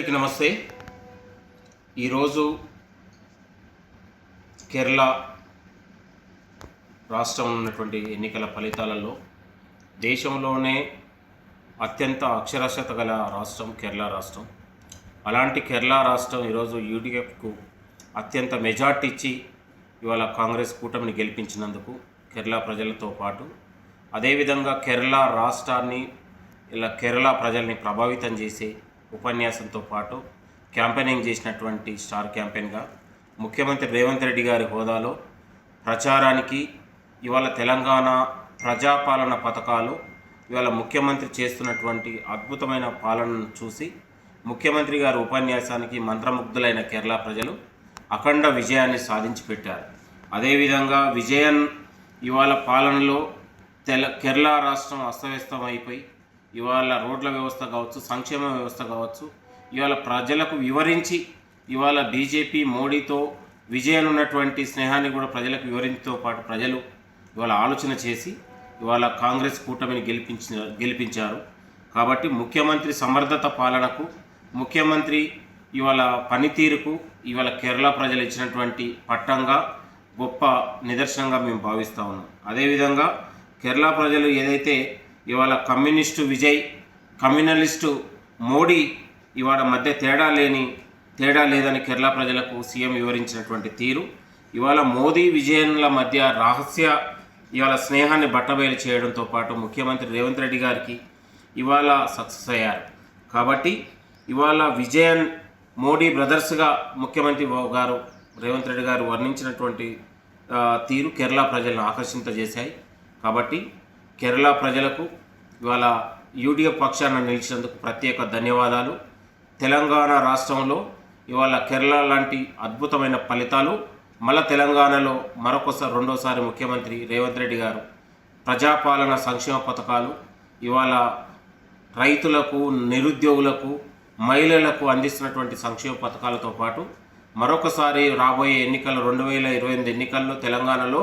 అందరికీ నమస్తే. ఈరోజు కేరళ రాష్ట్రంలో ఉన్నటువంటి ఎన్నికల ఫలితాలలో దేశంలోనే అత్యంత అక్షరాస్యత గల రాష్ట్రం కేరళ రాష్ట్రం. అలాంటి కేరళ రాష్ట్రం ఈరోజు యూడీఎఫ్కు అత్యంత మెజార్టీ ఇచ్చి ఇవాళ కాంగ్రెస్ కూటమిని గెలిపించినందుకు కేరళ ప్రజలతో పాటు అదేవిధంగా కేరళ రాష్ట్రాన్ని ఇలా కేరళ ప్రజల్ని ప్రభావితం చేసే ఉపన్యాసంతో పాటు క్యాంపెయినింగ్ చేసినటువంటి స్టార్ క్యాంపెయిన్గా ముఖ్యమంత్రి రేవంత్ రెడ్డి గారి హోదాలో ప్రచారానికి ఇవాళ తెలంగాణ ప్రజాపాలన పథకాలు ఇవాళ ముఖ్యమంత్రి చేస్తున్నటువంటి అద్భుతమైన పాలనను చూసి ముఖ్యమంత్రి గారి ఉపన్యాసానికి మంత్రముగ్ధులైన కేరళ ప్రజలు అఖండ విజయాన్ని సాధించి పెట్టారు. అదేవిధంగా విజయన్ ఇవాళ పాలనలో కేరళ రాష్ట్రం అస్తవ్యస్తం అయిపోయి ఇవాళ రోడ్ల వ్యవస్థ కావచ్చు, సంక్షేమ వ్యవస్థ కావచ్చు, ఇవాళ ప్రజలకు వివరించి ఇవాళ బీజేపీ మోడీతో విజయన్ ఉన్నటువంటి స్నేహాన్ని కూడా ప్రజలకు వివరించతో పాటు ప్రజలు ఇవాళ ఆలోచన చేసి ఇవాళ కాంగ్రెస్ కూటమిని గెలిపించారు. కాబట్టి ముఖ్యమంత్రి సమర్థత పాలనకు, ముఖ్యమంత్రి ఇవాళ పనితీరుకు ఇవాళ కేరళ ప్రజలు ఇచ్చినటువంటి పట్టంగా గొప్ప నిదర్శనంగా మేము భావిస్తూ ఉన్నాం. అదేవిధంగా కేరళ ప్రజలు ఏదైతే ఇవాళ కమ్యూనిస్టు విజయ్, కమ్యూనలిస్టు మోడీ ఇవాళ మధ్య తేడా లేదని కేరళ ప్రజలకు సీఎం వివరించినటువంటి తీరు, ఇవాళ మోదీ విజయన్ల మధ్య రహస్య ఇవాళ స్నేహాన్ని బట్టబయలు చేయడంతో పాటు ముఖ్యమంత్రి రేవంత్ రెడ్డి గారికి ఇవాళ సక్సెస్ అయ్యారు. కాబట్టి ఇవాళ విజయన్ మోడీ బ్రదర్స్గా ముఖ్యమంత్రి గారు రేవంత్ రెడ్డి గారు వర్ణించినటువంటి తీరు కేరళ ప్రజలను ఆకర్షింపజేశాయి. కాబట్టి కేరళ ప్రజలకు ఇవాళ యూడీఎఫ్ పక్షాన నిలిచినందుకు ప్రత్యేక ధన్యవాదాలు. తెలంగాణ రాష్ట్రంలో ఇవాళ కేరళ లాంటి అద్భుతమైన ఫలితాలు మళ్ళా తెలంగాణలో రెండోసారి ముఖ్యమంత్రి రేవంత్ రెడ్డి గారు ప్రజాపాలన సంక్షేమ పథకాలు ఇవాళ రైతులకు, నిరుద్యోగులకు, మహిళలకు అందిస్తున్నటువంటి సంక్షేమ పథకాలతో పాటు మరొకసారి రాబోయే ఎన్నికల్లో 2028 ఎన్నికల్లో తెలంగాణలో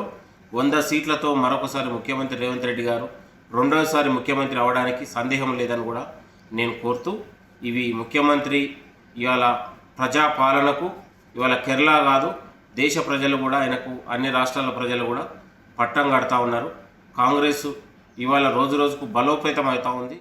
100 సీట్లతో మరొకసారి ముఖ్యమంత్రి రేవంత్ రెడ్డి గారు రెండోసారి ముఖ్యమంత్రి అవడానికి సందేహం లేదని కూడా నేను కోరుతూ, ఇవి ముఖ్యమంత్రి ఇవాళ ప్రజాపాలనకు ఇవాళ కేరళ కాదు దేశ ప్రజలు కూడా ఆయనకు, అన్ని రాష్ట్రాల ప్రజలు కూడా పట్టం కడతా ఉన్నారు. కాంగ్రెస్ ఇవాళ రోజు రోజుకు బలోపేతం అవుతూ ఉంది.